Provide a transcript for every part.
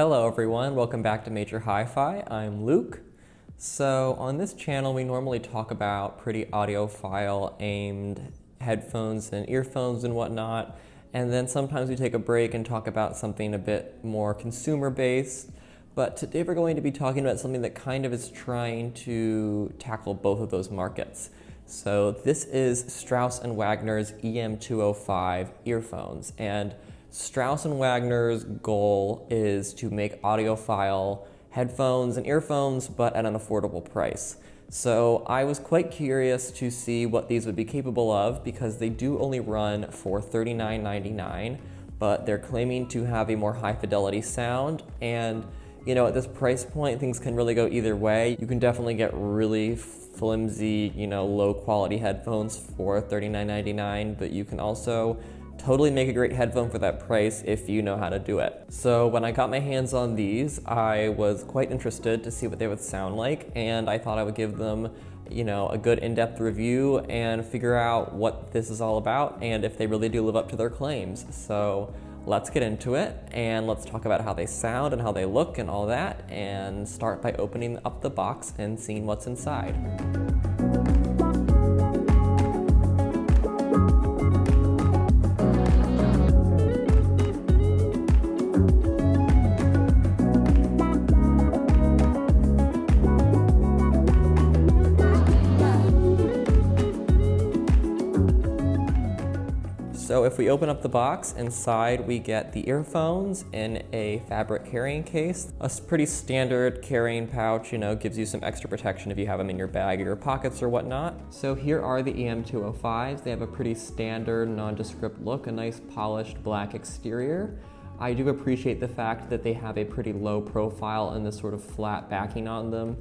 Hello everyone, welcome back to Major Hi-Fi. I'm Luke. So on this channel we normally talk about pretty audiophile aimed headphones and earphones and whatnot, and then sometimes we take a break and talk about something a bit more consumer based. But today we're going to be talking about something that kind of is trying to tackle both of those markets. So this is Strauss Wagner's EM205 earphones, and Strauss Wagner's goal is to make audiophile headphones and earphones, but at an affordable price. So I was quite curious to see what these would be capable of, because they do only run for $39.99, but they're claiming to have a more high fidelity sound. And you know, at this price point, things can really go either way. You can definitely get really flimsy, low quality headphones for $39.99, but you can also totally make a great headphone for that price if you know how to do it. So when I got my hands on these, I was quite interested to see what they would sound like, and I thought I would give them, a good in-depth review and figure out what this is all about and if they really do live up to their claims. So let's get into it and let's talk about how they sound and how they look and all that, and start by opening up the box and seeing what's inside. So if we open up the box, inside we get the earphones in a fabric carrying case. A pretty standard carrying pouch, gives you some extra protection if you have them in your bag or your pockets or whatnot. So here are the EM205s. They have a pretty standard nondescript look, a nice polished black exterior. I do appreciate the fact that they have a pretty low profile and this sort of flat backing on them.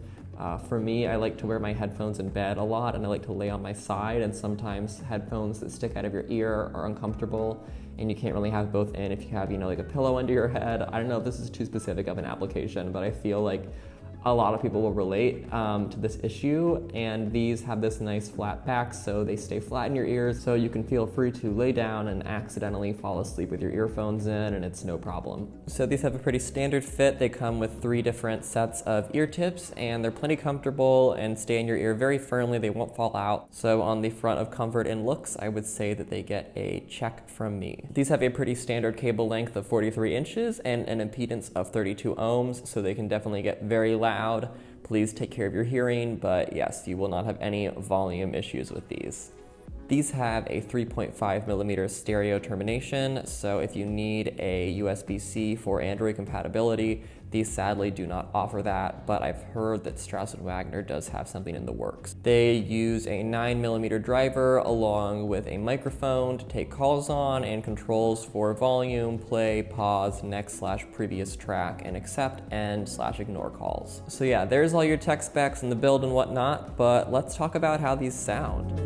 For me, I like to wear my headphones in bed a lot, and I like to lay on my side, and sometimes headphones that stick out of your ear are uncomfortable and you can't really have both in if you have, like a pillow under your head. I don't know if this is too specific of an application, but I feel like a lot of people will relate to this issue, and these have this nice flat back so they stay flat in your ears, so you can feel free to lay down and accidentally fall asleep with your earphones in, and it's no problem. So these have a pretty standard fit. They come with 3 different sets of ear tips, and they're plenty comfortable and stay in your ear very firmly. They won't fall out. So on the front of comfort and looks, I would say that they get a check from me. These have a pretty standard cable length of 43 inches and an impedance of 32 ohms, so they can definitely get very loud. Please take care of your hearing, but yes, you will not have any volume issues with these. These have a 3.5 millimeter stereo termination, so if you need a USB-C for Android compatibility, these sadly do not offer that, but I've heard that Strauss Wagner does have something in the works. They use a 9 millimeter driver along with a microphone to take calls on and controls for volume, play, pause, next/previous track, and accept and/ignore calls. So yeah, there's all your tech specs and the build and whatnot, but let's talk about how these sound.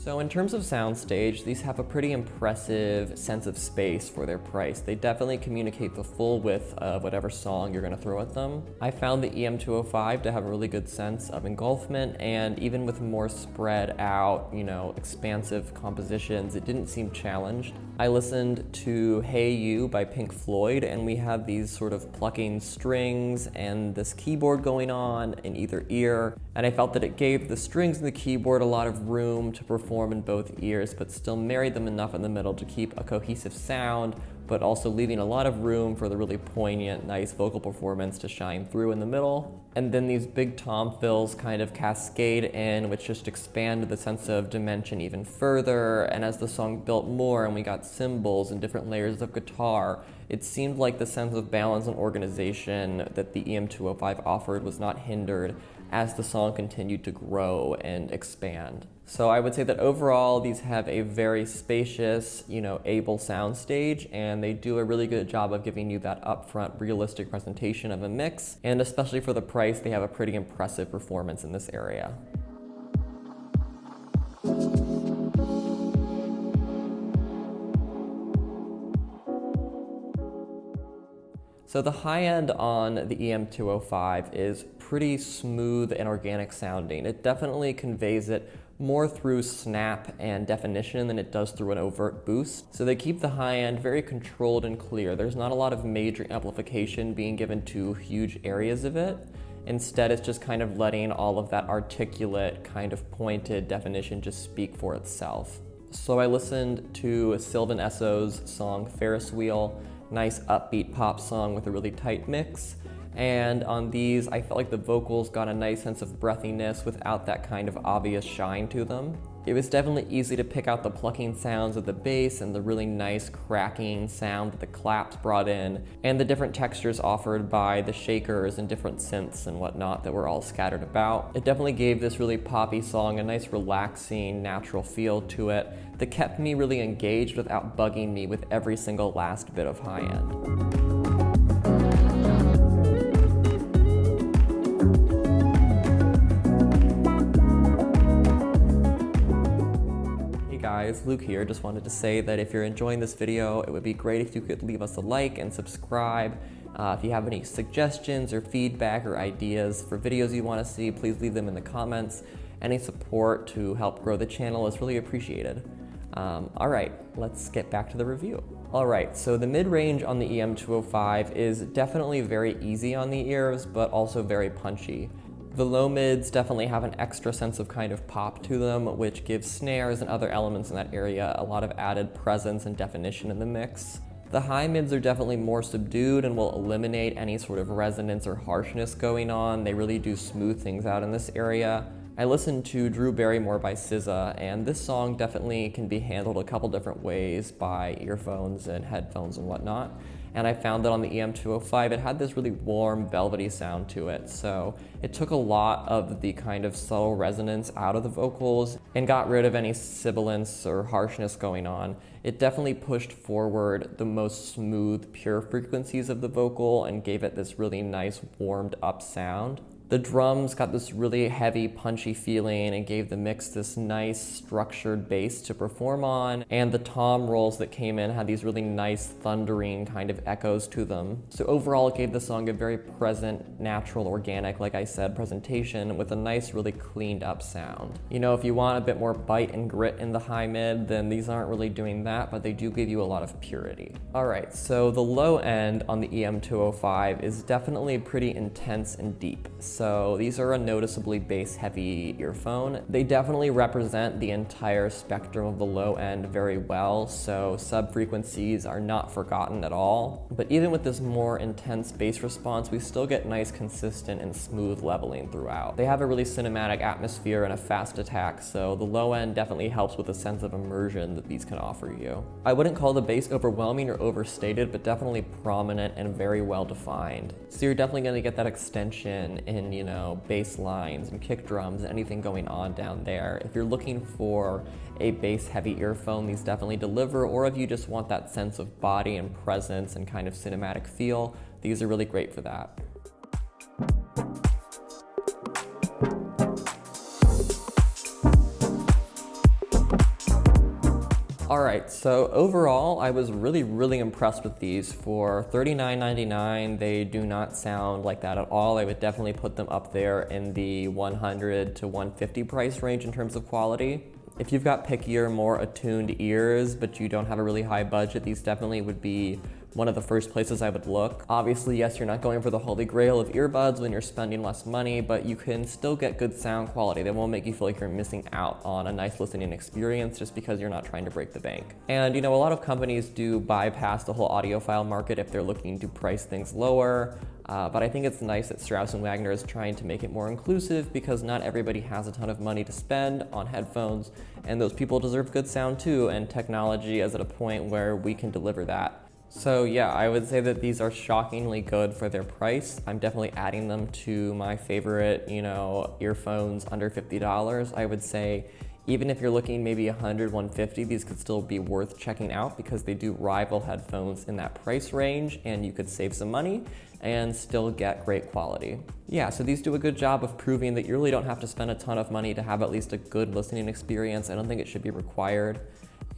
So in terms of Soundstage, these have a pretty impressive sense of space for their price. They definitely communicate the full width of whatever song you're going to throw at them. I found the EM205 to have a really good sense of engulfment, and even with more spread out, expansive compositions, it didn't seem challenged. I listened to Hey You by Pink Floyd, and we had these sort of plucking strings and this keyboard going on in either ear, and I felt that it gave the strings and the keyboard a lot of room to perform in both ears, but still married them enough in the middle to keep a cohesive sound, but also leaving a lot of room for the really poignant, nice vocal performance to shine through in the middle. And then these big tom fills kind of cascade in, which just expanded the sense of dimension even further. And as the song built more and we got cymbals and different layers of guitar, it seemed like the sense of balance and organization that the EM205 offered was not hindered as the song continued to grow and expand. So I would say that overall these have a very spacious, able soundstage, and they do a really good job of giving you that upfront realistic presentation of a mix, and especially for the price, they have a pretty impressive performance in this area. So the high end on the EM205 is pretty smooth and organic sounding. It definitely conveys it more through snap and definition than it does through an overt boost. So they keep the high end very controlled and clear. There's not a lot of major amplification being given to huge areas of it. Instead, it's just kind of letting all of that articulate, kind of pointed definition just speak for itself. So I listened to Sylvan Esso's song Ferris Wheel, nice upbeat pop song with a really tight mix. And on these, I felt like the vocals got a nice sense of breathiness without that kind of obvious shine to them. It was definitely easy to pick out the plucking sounds of the bass and the really nice cracking sound that the claps brought in, and the different textures offered by the shakers and different synths and whatnot that were all scattered about. It definitely gave this really poppy song a nice relaxing, natural feel to it that kept me really engaged without bugging me with every single last bit of high end. Guys, Luke here. Just wanted to say that if you're enjoying this video, it would be great if you could leave us a like and subscribe. If you have any suggestions or feedback or ideas for videos you want to see, please leave them in the comments. Any support to help grow the channel is really appreciated. Alright, let's get back to the review. Alright, so the mid-range on the EM205 is definitely very easy on the ears, but also very punchy. The low mids definitely have an extra sense of kind of pop to them, which gives snares and other elements in that area a lot of added presence and definition in the mix. The high mids are definitely more subdued and will eliminate any sort of resonance or harshness going on. They really do smooth things out in this area. I listened to Drew Barrymore by SZA, and this song definitely can be handled a couple different ways by earphones and headphones and whatnot. And I found that on the EM205, it had this really warm, velvety sound to it. So it took a lot of the kind of subtle resonance out of the vocals and got rid of any sibilance or harshness going on. It definitely pushed forward the most smooth, pure frequencies of the vocal and gave it this really nice, warmed up sound. The drums got this really heavy, punchy feeling and gave the mix this nice, structured bass to perform on, and the tom rolls that came in had these really nice, thundering kind of echoes to them. So overall, it gave the song a very present, natural, organic, like I said, presentation with a nice, really cleaned up sound. You know, if you want a bit more bite and grit in the high mid, then these aren't really doing that, but they do give you a lot of purity. Alright, so the low end on the EM205 is definitely pretty intense and deep. So these are a noticeably bass-heavy earphone. They definitely represent the entire spectrum of the low end very well, so sub-frequencies are not forgotten at all. But even with this more intense bass response, we still get nice, consistent, and smooth leveling throughout. They have a really cinematic atmosphere and a fast attack, so the low end definitely helps with a sense of immersion that these can offer you. I wouldn't call the bass overwhelming or overstated, but definitely prominent and very well defined. So you're definitely going to get that extension in, you know, bass lines and kick drums, anything going on down there. If you're looking for a bass-heavy earphone, these definitely deliver, or if you just want that sense of body and presence and kind of cinematic feel, these are really great for that. Alright, so overall, I was really impressed with these. For $39.99, they do not sound like that at all. I would definitely put them up there in the $100 to $150 price range in terms of quality. If you've got pickier, more attuned ears, but you don't have a really high budget, these definitely would be one of the first places I would look. Obviously, yes, you're not going for the holy grail of earbuds when you're spending less money, but you can still get good sound quality. They won't make you feel like you're missing out on a nice listening experience just because you're not trying to break the bank. And you know, a lot of companies do bypass the whole audiophile market if they're looking to price things lower. But I think it's nice that Strauss Wagner is trying to make it more inclusive, because not everybody has a ton of money to spend on headphones, and those people deserve good sound too, and technology is at a point where we can deliver that. So yeah, I would say that these are shockingly good for their price. I'm definitely adding them to my favorite, you know, earphones under $50. I would say even if you're looking maybe $100, $150, these could still be worth checking out because they do rival headphones in that price range, and you could save some money and still get great quality. Yeah, so these do a good job of proving that you really don't have to spend a ton of money to have at least a good listening experience. I don't think it should be required.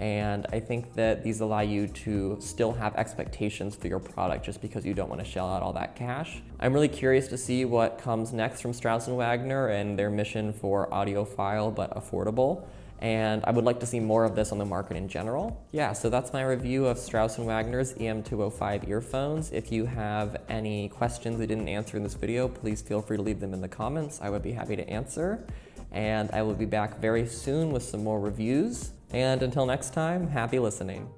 And I think that these allow you to still have expectations for your product just because you don't want to shell out all that cash. I'm really curious to see what comes next from Strauss Wagner and their mission for audiophile but affordable. And I would like to see more of this on the market in general. Yeah, so that's my review of Strauss Wagner's EM205 earphones. If you have any questions I didn't answer in this video, please feel free to leave them in the comments. I would be happy to answer. And I will be back very soon with some more reviews. And until next time, happy listening.